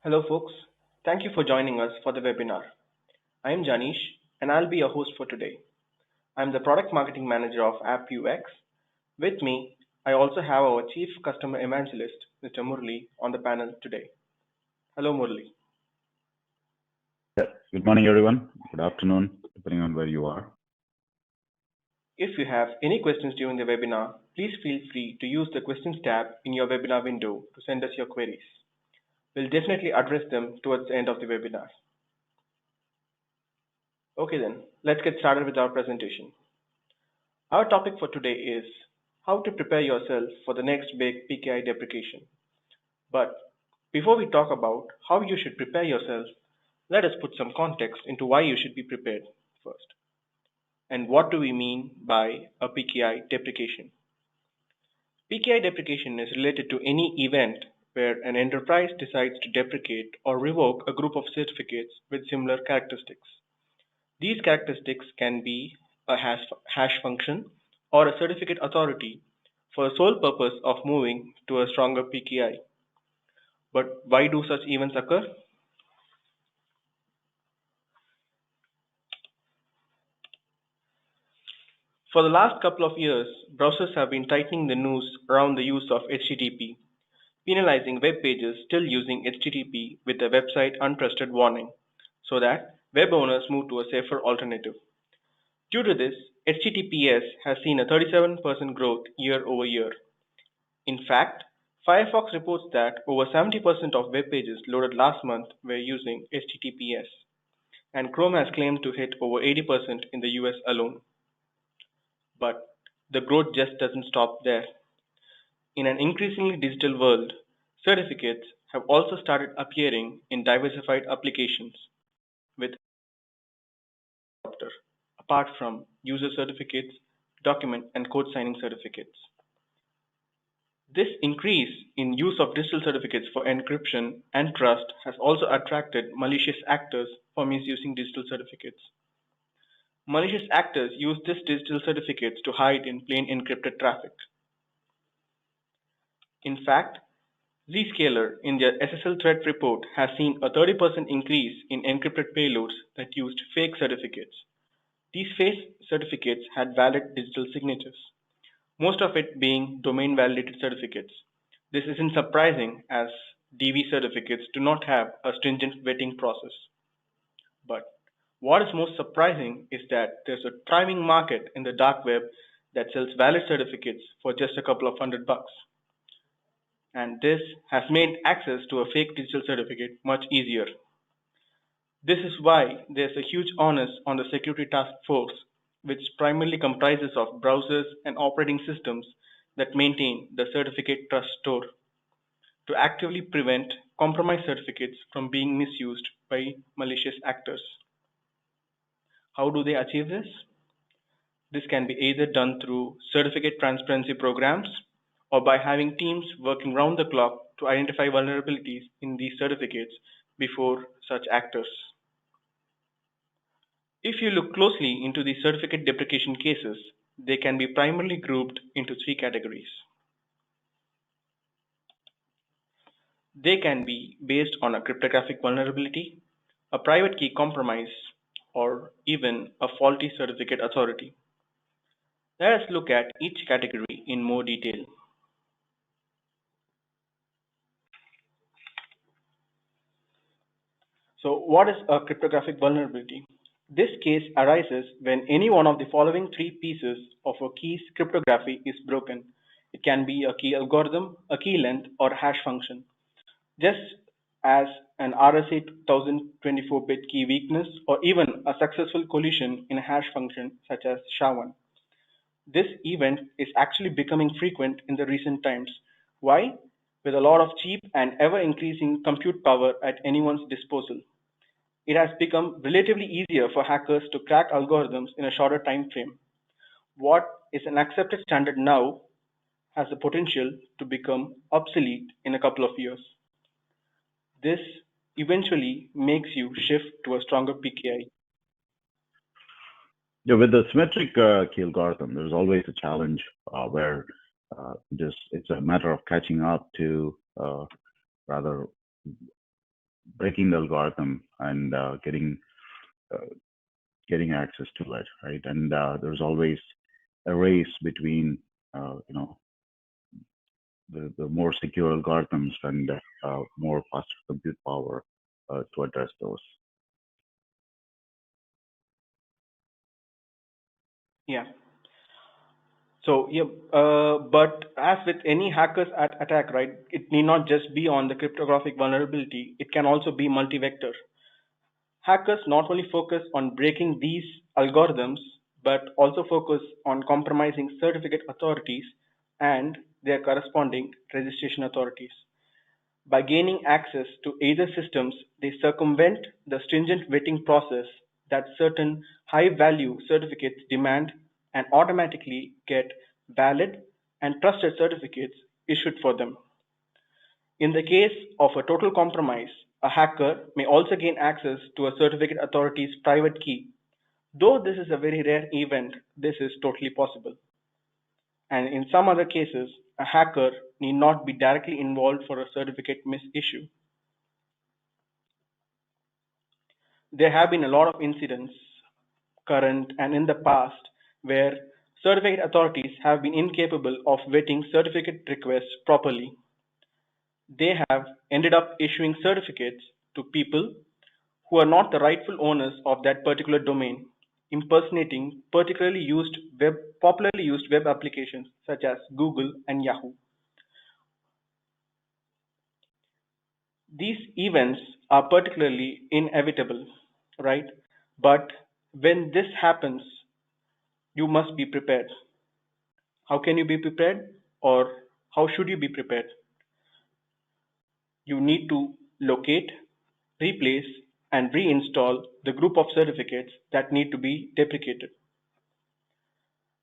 Hello folks, thank you for joining us for the webinar. I am Janish and I'll be your host for today. I'm the Product Marketing Manager of AppViewX. With me, I also have our Chief Customer Evangelist, Mr. Murli, on the panel today. Hello Murli. Good morning everyone, good afternoon, depending on where you are. If you have any questions during the webinar, please feel free to use the questions tab in your webinar window to send us your queries. We'll definitely address them towards the end of the webinar. Okay then, let's get started with our presentation. Our topic for today is how to prepare yourself for the next big PKI deprecation. But before we talk about how you should prepare yourself, let us put some context into why you should be prepared first. And what do we mean by a PKI deprecation? PKI deprecation is related to any event where an enterprise decides to deprecate or revoke a group of certificates with similar characteristics. These characteristics can be a hash function or a certificate authority for the sole purpose of moving to a stronger PKI. But why do such events occur? For the last couple of years, browsers have been tightening the noose around the use of HTTP, penalizing web pages still using HTTP with the website untrusted warning, so that web owners move to a safer alternative. Due to this, HTTPS has seen a 37% growth year over year. In fact, Firefox reports that over 70% of web pages loaded last month were using HTTPS, and Chrome has claimed to hit over 80% in the US alone. But the growth just doesn't stop there. In an increasingly digital world, certificates have also started appearing in diversified applications with apart from user certificates, document and code signing certificates. This increase in use of digital certificates for encryption and trust has also attracted malicious actors for misusing digital certificates. Malicious actors use these digital certificates to hide in plain encrypted traffic. In fact, Zscaler in their SSL threat report has seen a 30% increase in encrypted payloads that used fake certificates. These fake certificates had valid digital signatures, most of it being domain-validated certificates. This isn't surprising as DV certificates do not have a stringent vetting process. But what is most surprising is that there's a thriving market in the dark web that sells valid certificates for just a couple of $100. And this has made access to a fake digital certificate much easier. This is why there's a huge onus on the security task force, which primarily comprises of browsers and operating systems that maintain the certificate trust store, to actively prevent compromised certificates from being misused by malicious actors. How do they achieve this? This can be either done through certificate transparency programs or by having teams working round the clock to identify vulnerabilities in these certificates before such actors. If you look closely into these certificate deprecation cases, they can be primarily grouped into three categories. They can be based on a cryptographic vulnerability, a private key compromise, or even a faulty certificate authority. Let us look at each category in more detail. So what is a cryptographic vulnerability? This case arises when any one of the following three pieces of a key's cryptography is broken. It can be a key algorithm, a key length, or hash function. Just as an RSA 1024-bit key weakness, or even a successful collision in a hash function such as SHA-1. This event is actually becoming frequent in the recent times. Why? With a lot of cheap and ever-increasing compute power at anyone's disposal, it has become relatively easier for hackers to crack algorithms in a shorter time frame. What is an accepted standard now has the potential to become obsolete in a couple of years. This eventually makes you shift to a stronger PKI. Yeah, with the symmetric key algorithm, there's always a challenge where it's a matter of catching up to rather breaking the algorithm and getting access to it, right? And there's always a race between you know the more secure algorithms and more faster compute power to address those. Yeah. So yeah, but as with any hackers attack, right, it need not just be on the cryptographic vulnerability. It can also be multi-vector. Hackers not only focus on breaking these algorithms, but also focus on compromising certificate authorities and their corresponding registration authorities. By gaining access to either systems, they circumvent the stringent vetting process that certain high-value certificates demand and automatically get valid and trusted certificates issued for them. In the case of a total compromise, a hacker may also gain access to a certificate authority's private key. Though this is a very rare event, this is totally possible. And in some other cases, a hacker need not be directly involved for a certificate misissue. There have been a lot of incidents, current and in the past, where certificate authorities have been incapable of vetting certificate requests properly. They have ended up issuing certificates to people who are not the rightful owners of that particular domain, impersonating popularly used web applications such as Google and Yahoo. These events are particularly inevitable, right? But when this happens, you must be prepared. How can you be prepared, or how should you be prepared? You need to locate, replace, and reinstall the group of certificates that need to be deprecated.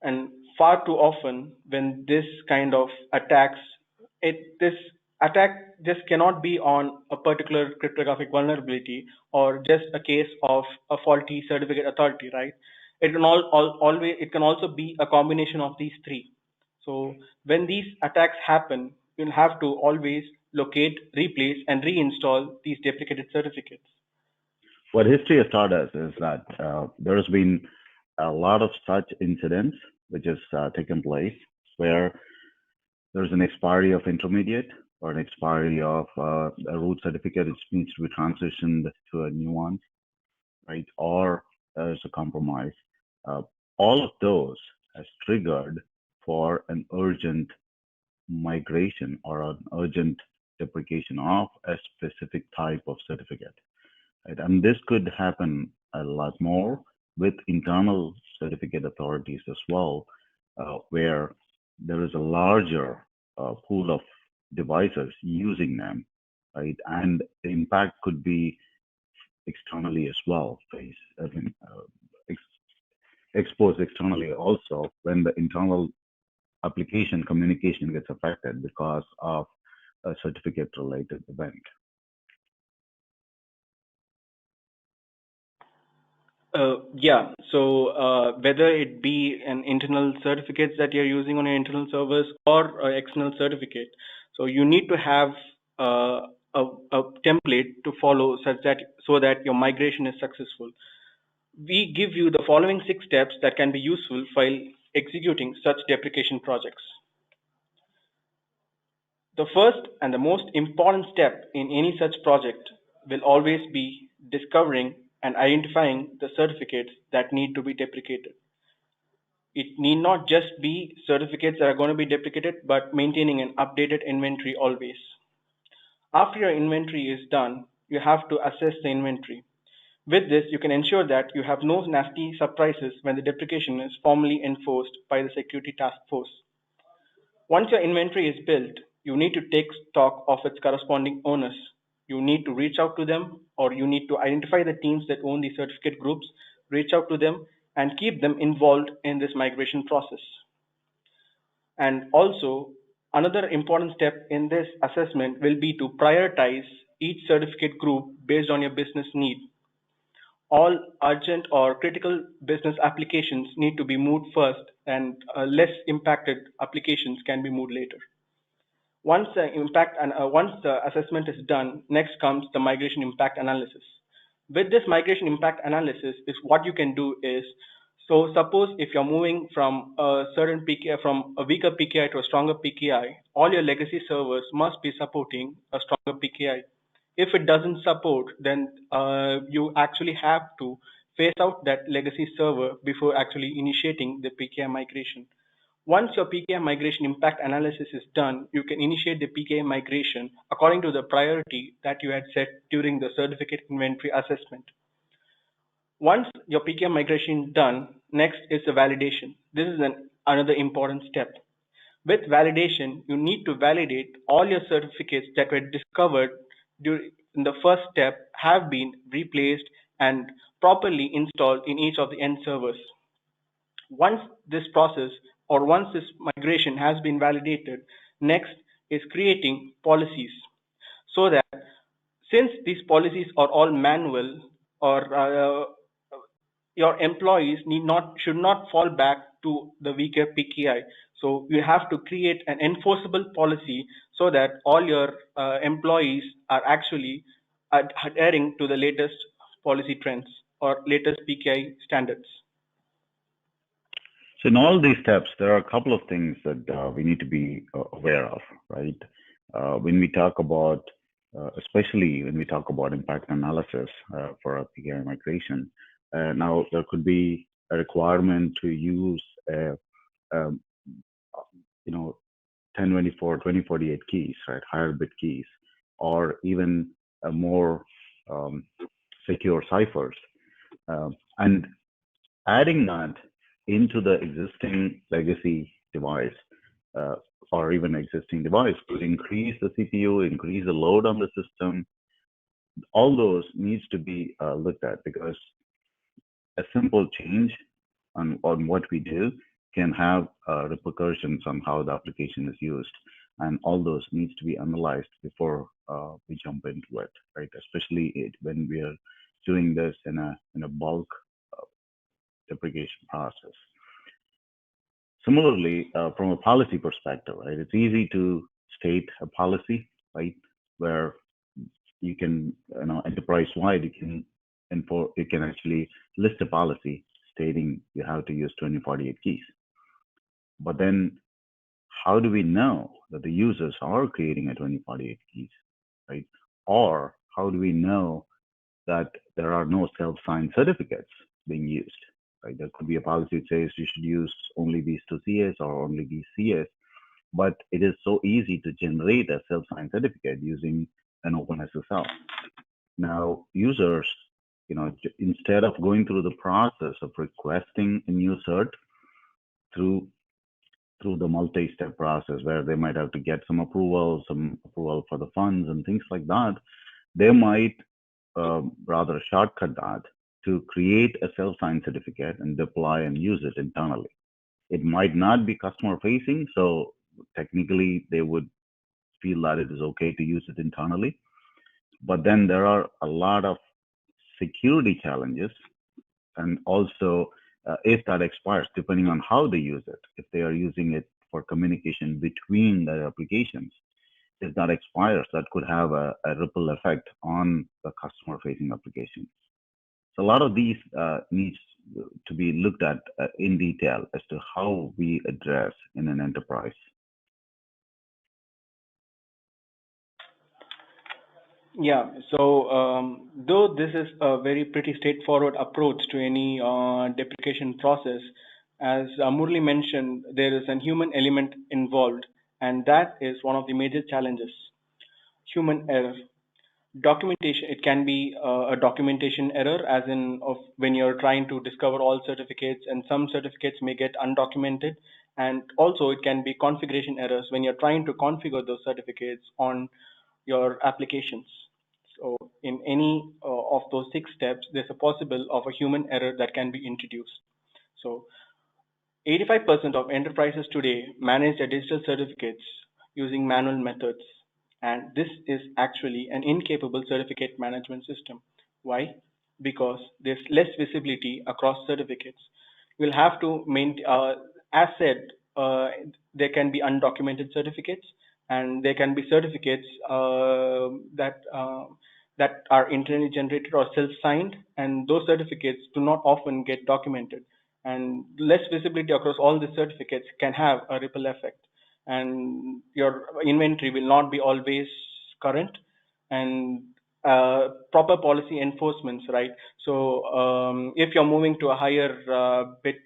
And far too often, when this kind of attacks, this attack just cannot be on a particular cryptographic vulnerability or just a case of a faulty certificate authority, right? It can always it can also be a combination of these three. So when these attacks happen, you'll have to always locate, replace, and reinstall these deprecated certificates. What history has taught us is that there has been a lot of such incidents which has taken place where there's an expiry of intermediate or an expiry of a root certificate which needs to be transitioned to a new one, right? Or there's a compromise. Uh, all of those has triggered for an urgent migration or an urgent deprecation of a specific type of certificate. Right? And this could happen a lot more with internal certificate authorities as well, where there is a larger pool of devices using them, right? And the impact could be externally as well, exposed externally also when the internal application communication gets affected because of a certificate related event. Yeah, so whether it be an internal certificates that you're using on your internal servers or external certificate, so you need to have a template to follow such that so that your migration is successful. We give you the following 6 steps that can be useful while executing such deprecation projects. The first and the most important step in any such project will always be discovering and identifying the certificates that need to be deprecated. It need not just be certificates that are going to be deprecated, but maintaining an updated inventory always. After your inventory is done, you have to assess the inventory. With this, you can ensure that you have no nasty surprises when the deprecation is formally enforced by the security task force. Once your inventory is built, you need to take stock of its corresponding owners. You need to reach out to them, or you need to identify the teams that own the certificate groups, reach out to them, and keep them involved in this migration process. And also, another important step in this assessment will be to prioritize each certificate group based on your business need. All urgent or critical business applications need to be moved first, and less impacted applications can be moved later. Once the assessment is done, next comes the migration impact analysis. With this migration impact analysis, is what you can do is, so suppose if you're moving from a certain PKI, from a weaker PKI to a stronger PKI, all your legacy servers must be supporting a stronger PKI. If it doesn't support, then you actually have to phase out that legacy server before actually initiating the PKI migration. Once your PKI migration impact analysis is done, you can initiate the PKI migration according to the priority that you had set during the certificate inventory assessment. Once your PKI migration is done, next is the validation. This is another important step. With validation, you need to validate all your certificates that were discovered during the first step have been replaced and properly installed in each of the end servers. Once this process or once this migration has been validated, next is creating policies, so that since these policies are all manual, or your employees should not fall back to the weaker PKI. So you have to create an enforceable policy so that all your employees are actually adhering to the latest policy trends or latest PKI standards. So in all these steps, there are a couple of things that we need to be aware of, right? When we talk about, especially when we talk about impact analysis for a PKI migration, now there could be a requirement to use, um, 1024, 2048 keys, right? Higher bit keys, or even a more secure ciphers, and adding that into the existing legacy device, or even existing device, could increase the CPU, increase the load on the system. All those needs to be looked at, because a simple change on what we do can have repercussions on how the application is used, and all those needs to be analyzed before we jump into it, right? Especially when we are doing this in a bulk deprecation process. Similarly, from a policy perspective, right, it's easy to state a policy, right, where you can, enterprise-wide, you can actually list a policy stating you have to use 2048 keys. But then, how do we know that the users are creating a 2048 keys, right? Or how do we know that there are no self-signed certificates being used? Right? There could be a policy that says you should use only these two CS or only these CS, but it is so easy to generate a self-signed certificate using an OpenSSL. Now, users, instead of going through the process of requesting a new CERT through the multi-step process, where they might have to get some approval for the funds and things like that, they might rather shortcut that to create a self-signed certificate and deploy and use it internally. It might not be customer facing, so technically they would feel that it is okay to use it internally. But then there are a lot of security challenges, and also if that expires, depending on how they use it, if they are using it for communication between the applications, if that expires, that could have a ripple effect on the customer facing application. So a lot of these needs to be looked at in detail as to how we address in an enterprise. Yeah, so though this is a very pretty straightforward approach to any deprecation process, as Murli mentioned, there is a human element involved, and that is one of the major challenges: human error. Documentation, it can be a documentation error, as in of when you're trying to discover all certificates, and some certificates may get undocumented, and also it can be configuration errors when you're trying to configure those certificates on your applications. So in any of those 6 steps, there's a possible of a human error that can be introduced. So 85% of enterprises today manage their digital certificates using manual methods, and this is actually an incapable certificate management system. Why? Because there's less visibility across certificates. We'll have to maintain, as said, there can be undocumented certificates, and there can be certificates that are internally generated or self-signed, and those certificates do not often get documented. And less visibility across all the certificates can have a ripple effect, and your inventory will not be always current. And proper policy enforcements, right? So if you're moving to a higher bit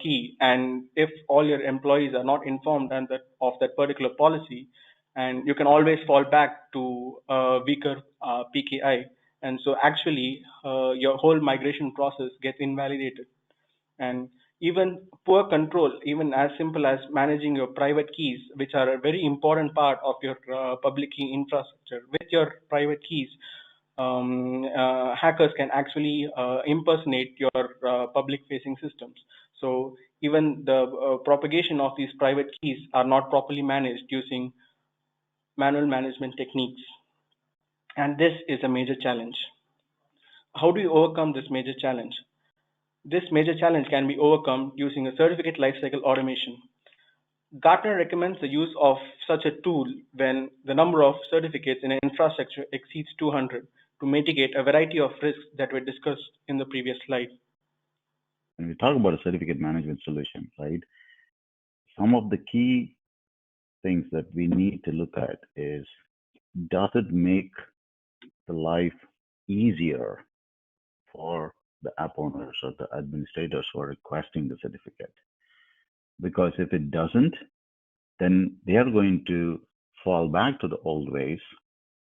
key, and if all your employees are not informed and of that particular policy, and you can always fall back to a weaker PKI, and so actually your whole migration process gets invalidated. And even poor control, even as simple as managing your private keys, which are a very important part of your public key infrastructure. With your private keys, hackers can actually impersonate your public facing systems. So even the propagation of these private keys are not properly managed using manual management techniques. And this is a major challenge. How do you overcome this major challenge? This major challenge can be overcome using a certificate lifecycle automation. Gartner recommends the use of such a tool when the number of certificates in an infrastructure exceeds 200 to mitigate a variety of risks that were discussed in the previous slide. When we talk about a certificate management solution, right, some of the key things that we need to look at is, does it make the life easier for the app owners or the administrators who are requesting the certificate? Because if it doesn't, then they are going to fall back to the old ways,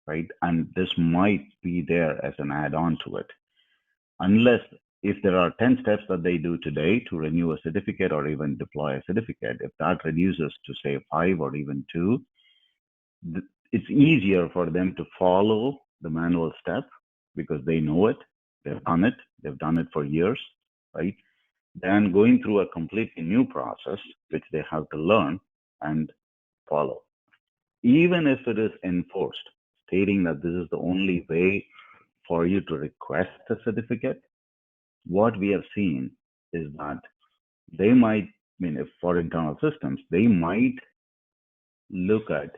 right? And this might be there as an add-on to it. Unless if there are 10 steps that they do today to renew a certificate or even deploy a certificate, if that reduces to say 5 or even 2, it's easier for them to follow the manual step because they know it, they've done it for years, right? Than going through a completely new process, which they have to learn and follow. Even if it is enforced, stating that this is the only way for you to request a certificate, what we have seen is that they might, if for internal systems, they might look at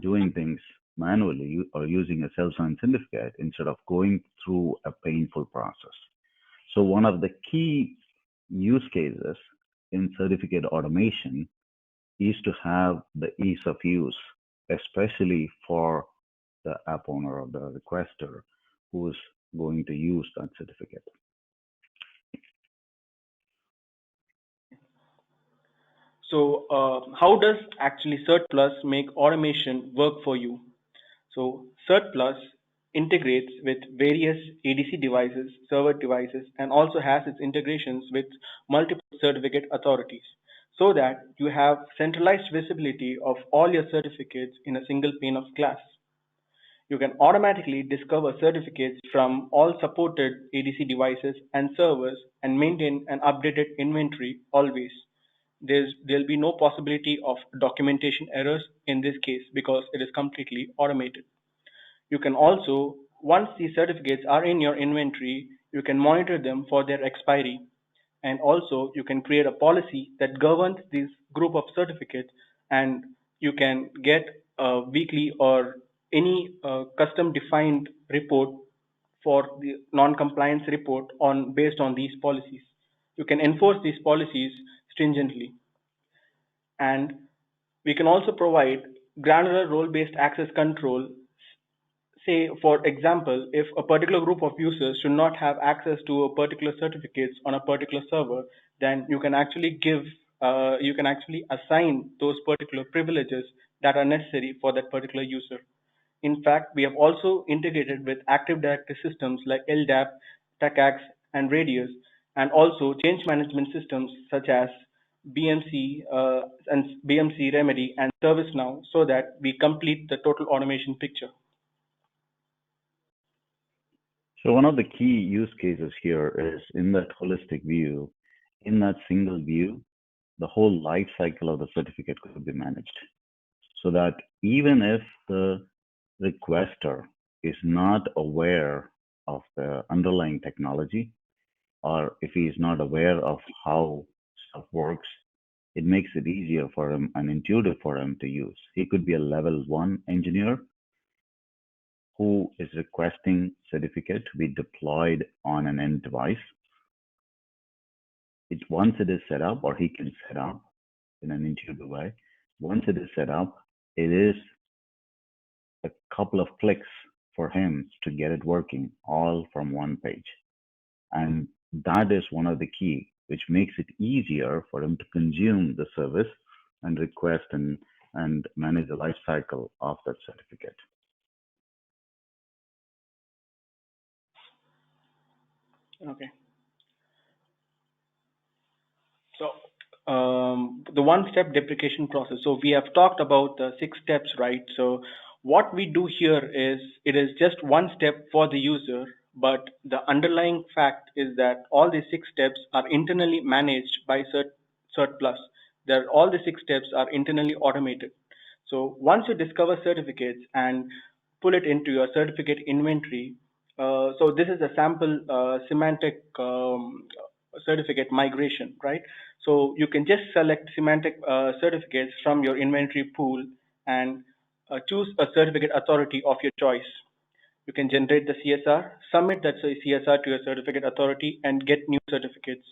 doing things manually or using a self-signed certificate instead of going through a painful process. So one of the key use cases in certificate automation is to have the ease of use, especially for the app owner or the requester who is going to use that certificate. So how does actually CERT Plus make automation work for you? So CERT Plus integrates with various ADC devices, server devices, and also has its integrations with multiple certificate authorities, so that you have centralized visibility of all your certificates in a single pane of glass. You can automatically discover certificates from all supported ADC devices and servers and maintain an updated inventory always. There'll be no possibility of documentation errors in this case because it is completely automated. You can also, once these certificates are in your inventory, you can monitor them for their expiry. And also you can create a policy that governs this group of certificates, and you can get a weekly or any custom defined report for the non-compliance report based on these policies. You can enforce these policies stringently. And we can also provide granular role-based access control. Say, for example, if a particular group of users should not have access to a particular certificates on a particular server, then you can actually assign those particular privileges that are necessary for that particular user. In fact, we have also integrated with Active Directory systems like LDAP, TACACS, and Radius, and also change management systems such as BMC Remedy and ServiceNow, so that we complete the total automation picture. So one of the key use cases here is in that holistic view, in that single view, the whole life cycle of the certificate could be managed. So that even if the requester is not aware of the underlying technology, or if he is not aware of how stuff works, it makes it easier for him and intuitive for him to use. He could be a level 1 engineer who is requesting certificate to be deployed on an end device. Once it is set up, or he can set up in an intuitive way, once it is set up, it is a couple of clicks for him to get it working all from one page. And that is one of the key, which makes it easier for him to consume the service and request and manage the life cycle of that certificate. Okay. So the one-step deprecation process. So we have talked about the 6 steps, right? So what we do here is it is just one step for the user, but the underlying fact is that all the 6 steps are internally managed by CERT Plus. All the 6 steps are internally automated. So once you discover certificates and pull it into your certificate inventory, so this is a sample Symantec certificate migration, right? So you can just select Symantec certificates from your inventory pool and choose a certificate authority of your choice. You can generate the CSR, submit that CSR to your certificate authority, and get new certificates.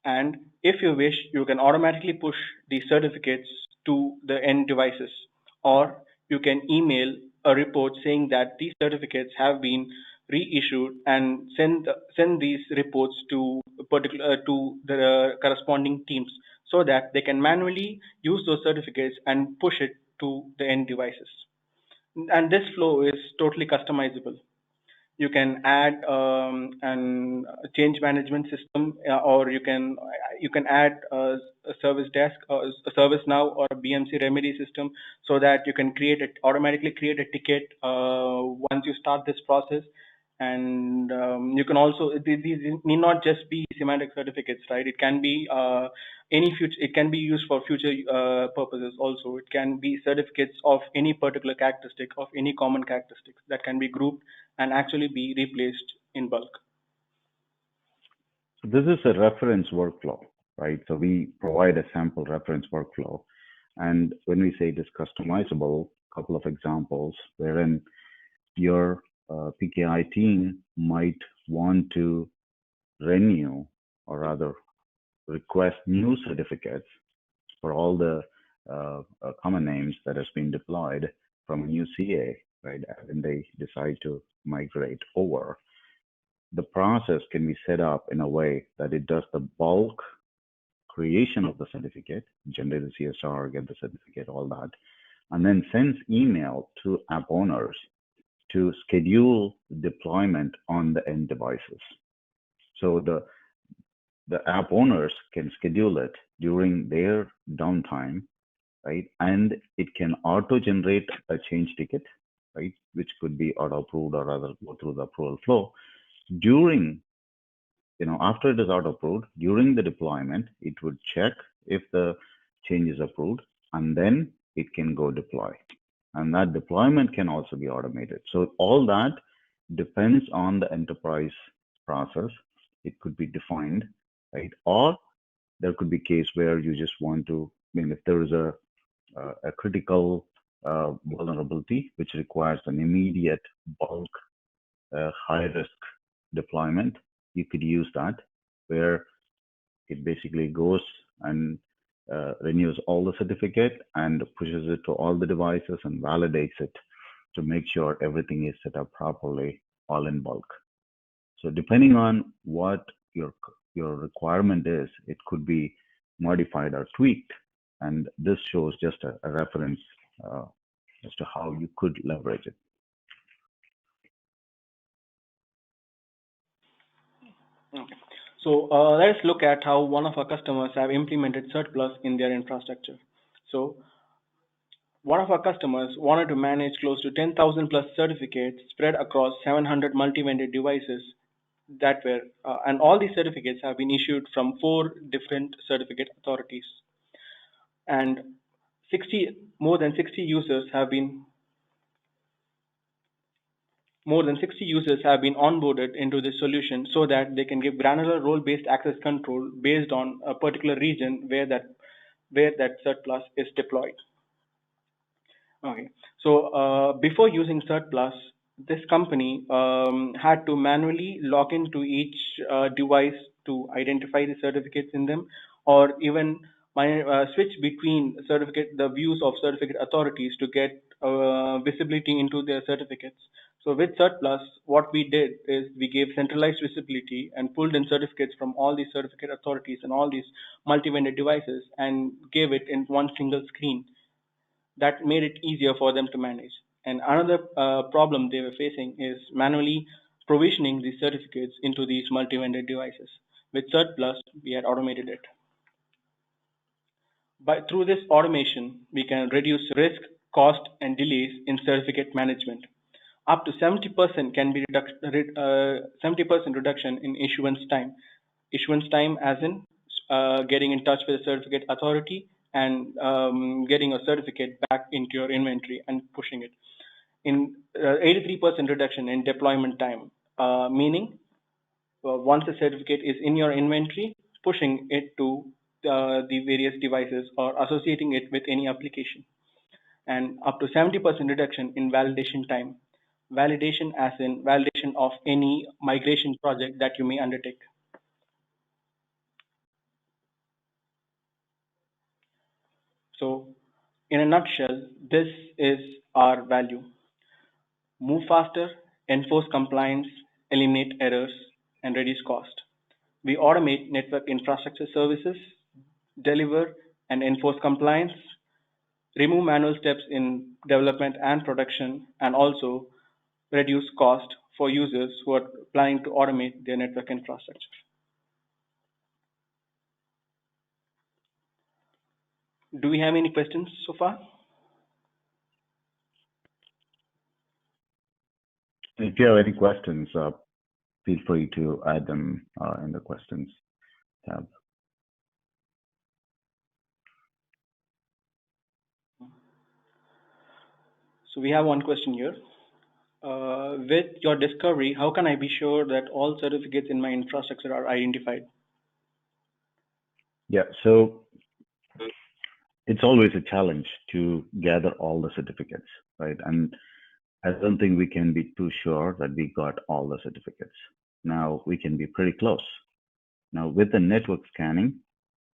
And if you wish, you can automatically push these certificates to the end devices, or you can email a report saying that these certificates have been reissued and send these reports to to the corresponding teams so that they can manually use those certificates and push it to the end devices. And this flow is totally customizable. You can add an change management system, or you can add a service desk, or a service now, or a BMC remedy system, so that you can automatically create a ticket once you start this process. And you can also, these need not just be Symantec certificates, right? It can be it can be used for future purposes also. It can be certificates of any particular characteristic, of any common characteristics that can be grouped and actually be replaced in bulk. So this is a reference workflow, right? So we provide a sample reference workflow. And when we say it is customizable, a couple of examples wherein your PKI team might want to renew, or rather request new certificates for all the common names that has been deployed from a new CA, right? And they decide to migrate over. The process can be set up in a way that it does the bulk creation of the certificate, generate the CSR, get the certificate, all that, and then sends email to app owners to schedule deployment on the end devices. So the app owners can schedule it during their downtime, right? And it can auto-generate a change ticket, right? Which could be auto-approved or rather go through the approval flow. During, after it is auto-approved, during the deployment, it would check if the change is approved, and then it can go deploy. And that deployment can also be automated. So all that depends on the enterprise process. It could be defined, right? Or there could be a case where you just want to, if there is a critical vulnerability which requires an immediate bulk high risk deployment, you could use that, where it basically goes and renews all the certificate and pushes it to all the devices and validates it to make sure everything is set up properly, all in bulk. So depending on what your requirement is, it could be modified or tweaked. And this shows just a reference as to how you could leverage it. Okay. So let's look at how one of our customers have implemented CERT Plus in their infrastructure. So one of our customers wanted to manage close to 10,000 plus certificates spread across 700 multi-vendor devices that were, and all these certificates have been issued from 4 different certificate authorities. And more than 60 users have been onboarded into this solution so that they can give granular role-based access control based on a particular region where where that CERT Plus is deployed. Okay, so before using CERT Plus, this company had to manually log into each device to identify the certificates in them, or even switch between the views of certificate authorities to get visibility into their certificates. So with CERT Plus, what we did is we gave centralized visibility and pulled in certificates from all these certificate authorities and all these multi-vendor devices and gave it in one single screen. That made it easier for them to manage. And another problem they were facing is manually provisioning these certificates into these multi-vendor devices. With CERT Plus, we had automated it. But through this automation, we can reduce risk, cost, and delays in certificate management. Up to 70% can be 70% reduction in issuance time. Issuance time, as in getting in touch with a certificate authority and getting a certificate back into your inventory and pushing it. In 83% reduction in deployment time, meaning once the certificate is in your inventory, pushing it to the various devices or associating it with any application. And up to 70% reduction in validation time. Validation as in validation of any migration project that you may undertake. So in a nutshell, this is our value. Move faster, enforce compliance, eliminate errors, and reduce cost. We automate network infrastructure services, deliver and enforce compliance, remove manual steps in development and production, and also reduce cost for users who are planning to automate their network infrastructure. Do we have any questions so far? If you have any questions, feel free to add them in the questions tab. So we have one question here. With your discovery, how can I be sure that all certificates in my infrastructure are identified? Yeah, so it's always a challenge to gather all the certificates, right? And I don't think we can be too sure that we got all the certificates. Now we can be pretty close. Now with the network scanning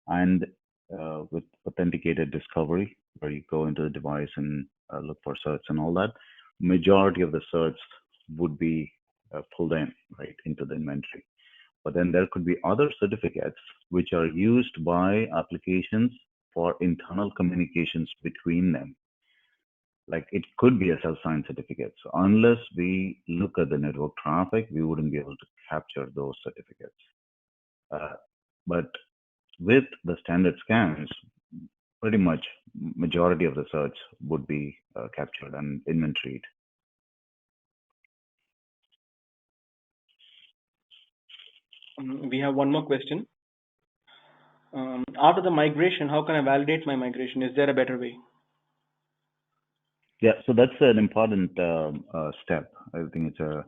and with authenticated discovery, where you go into the device and look for certs and all that, majority of the certs would be pulled in, right, into the inventory. But then there could be other certificates which are used by applications for internal communications between them. Like it could be a self-signed certificate. So unless we look at the network traffic, we wouldn't be able to capture those certificates. But with the standard scans, pretty much majority of the certs would be captured and inventoried. We have one more question. After the migration, how can I validate my migration? Is there a better way? Yeah, so that's an important step. I think it's a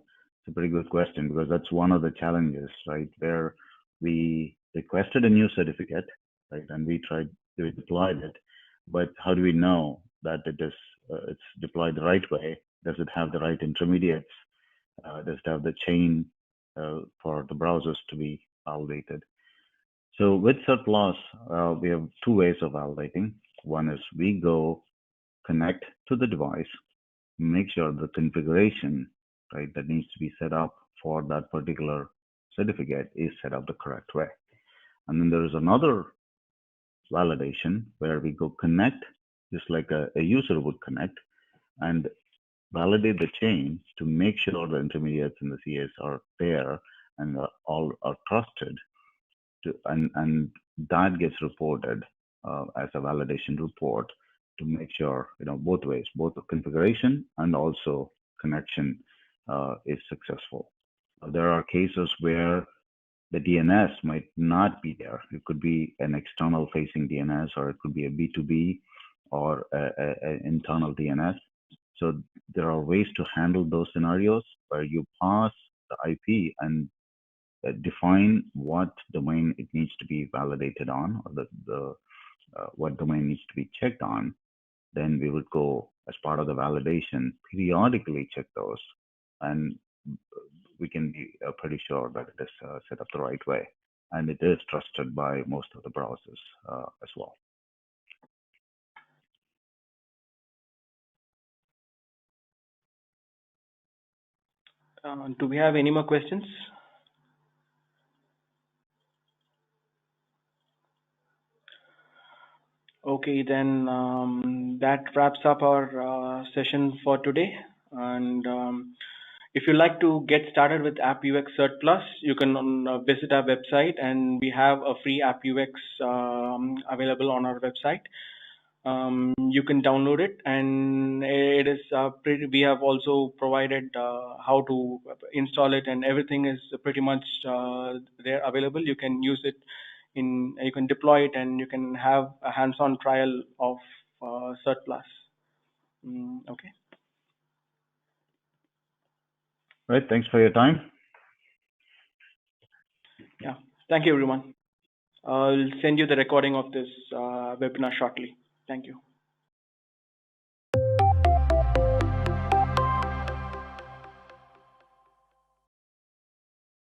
pretty good question, because that's one of the challenges, right? Where we requested a new certificate, right, and we deployed it, but how do we know that it's deployed the right way? Does it have the right intermediates? Does it have the chain for the browsers to be validated? So with CERT Plus, we have two ways of validating. One is we go connect to the device, make sure the configuration, right, that needs to be set up for that particular certificate is set up the correct way. And then there is another validation where we go connect, just like a user would connect, and validate the chain to make sure the intermediates and the CAs are there and all are trusted. And that gets reported as a validation report to make sure, both ways, both the configuration and also connection is successful. There are cases where the DNS might not be there. It could be an external facing DNS, or it could be a B2B or an internal DNS. So there are ways to handle those scenarios where you pass the IP and define what domain it needs to be validated on, or what domain needs to be checked on, then we would go as part of the validation, periodically check those, and we can be pretty sure that it is set up the right way. And it is trusted by most of the browsers as well. Do we have any more questions? Okay, then that wraps up our session for today. And if you'd like to get started with AppViewX CERT Plus, you can visit our website, and we have a free AppViewX available on our website. You can download it, and it is we have also provided how to install it, and everything is pretty much there available. You can use it you can deploy it, and you can have a hands-on trial of CERT Plus. Okay. Right. Thanks for your time. Yeah. Thank you, everyone. I'll send you the recording of this webinar shortly. Thank you.